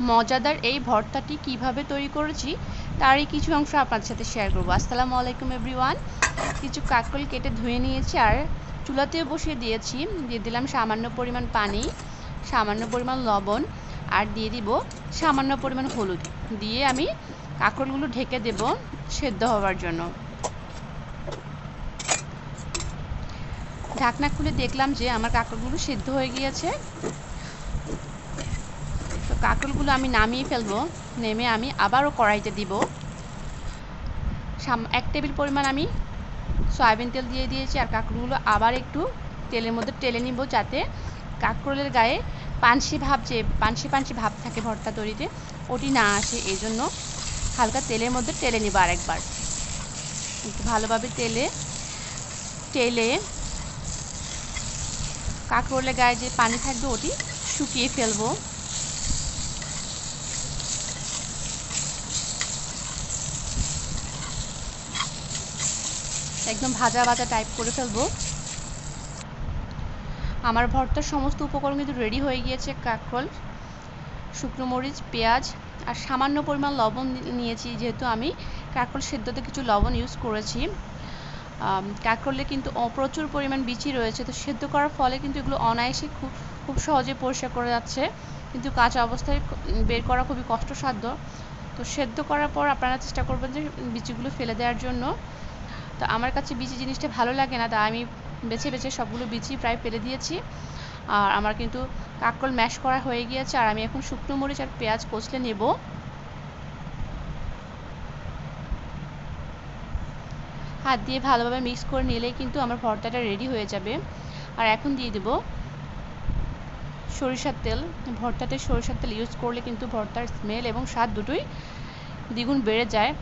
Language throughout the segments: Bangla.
মজাদার এই ভর্তাটি কিভাবে তৈরি করেছি তারই কিছু অংশ আপনাদের সাথে শেয়ার করব। আসসালামু আলাইকুম এভরিওয়ান। কিছু কাঁকরোল কেটে ধুয়ে নিয়েছি আর চুলাতেও বসিয়ে দিয়েছি। দিয়ে দিলাম সামান্য পরিমাণ পানি, সামান্য পরিমাণ লবণ আর দিয়ে দিব সামান্য পরিমাণ হলুদ। দিয়ে আমি কাঁকরোলগুলো ঢেকে দেব সেদ্ধ হওয়ার জন্য। ঢাকনা খুলে দেখলাম যে আমার কাঁকরোলগুলো সেদ্ধ হয়ে গিয়েছে। তো কাঁকরোলগুলো আমি নামিয়ে ফেলবো। নেমে আমি আবারও কড়াইতে দিব। 1 টেবিল পরিমাণ আমি সয়াবিন তেল দিয়ে দিয়েছি আর কাঁকরোলগুলো আবার একটু তেলের মধ্যে টেলে নিব, যাতে কাঁকরোলের গায়ে পানসি ভাব থাকে ভর্তা তৈরিতে, ওটি না আসে। এই জন্য হালকা তেলের মধ্যে টেলে নিব আরেকবার। একটু ভালোভাবে টেলে কাঁকরোলের গায়ে যে পানি থাকবে ওটি শুকিয়ে ফেলবো। একদম ভাজা ভাজা টাইপ করে ফেলবো। আমার ভর্তার সমস্ত উপকরণ কিন্তু রেডি হয়ে গিয়েছে। কাঁকরোল, শুকনো মরিচ, পেঁয়াজ আর সামান্য পরিমাণ লবণ নিয়েছি, যেহেতু আমি কাঁকরোল সেদ্ধতে কিছু লবণ ইউজ করেছি। কাঁকরোলে কিন্তু প্রচুর পরিমাণ বিচি রয়েছে, তো সেদ্ধ করার ফলে কিন্তু এগুলো অনায়াসে খুব সহজে পরিষ্কার করা যাচ্ছে, কিন্তু কাঁচা অবস্থায় বের করা খুবই কষ্টসাধ্য। তো সেদ্ধ করার পর আপনারা চেষ্টা করবেন যে বিচিগুলো ফেলে দেওয়ার জন্য। তো আমার কাছে বিচি জিনিসটা ভালো লাগে না, তাই আমি বেছে বেছে সবগুলো বিচি প্রায় ফেলে দিয়েছি। আর আমার কিন্তু কাঁকরোল ম্যাশ করা হয়ে গিয়েছে। আর আমি এখন শুকনো মরিচ আর পেঁয়াজ কষলে নেব। হাত দিয়ে ভালোভাবে মিক্স করে নিলেই কিন্তু আমার ভর্তাটা রেডি হয়ে যাবে। আর এখন দিয়ে দেব সরিষার তেল। ভর্তাতে সরিষার তেল ইউজ করলে কিন্তু ভর্তার স্মেল এবং স্বাদ দুটোই দ্বিগুণ বেড়ে যায়।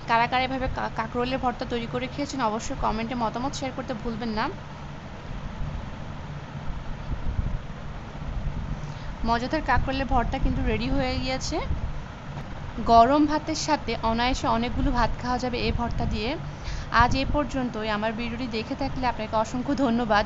কারা কারা এভাবে কাঁকরোলের ভর্তা তৈরি করে খেয়েছেন অবশ্যই কমেন্টে মতামত শেয়ার করতে ভুলবেন না। মজাদার কাঁকরোলের ভর্তা কিন্তু রেডি হয়ে গিয়েছে। গরম ভাতের সাথে অনায়াসে অনেকগুলো ভাত খাওয়া যাবে এই ভর্তা দিয়ে। আজ এ পর্যন্তই। আমার ভিডিওটি দেখে থাকলে আপনাকে অসংখ্য ধন্যবাদ।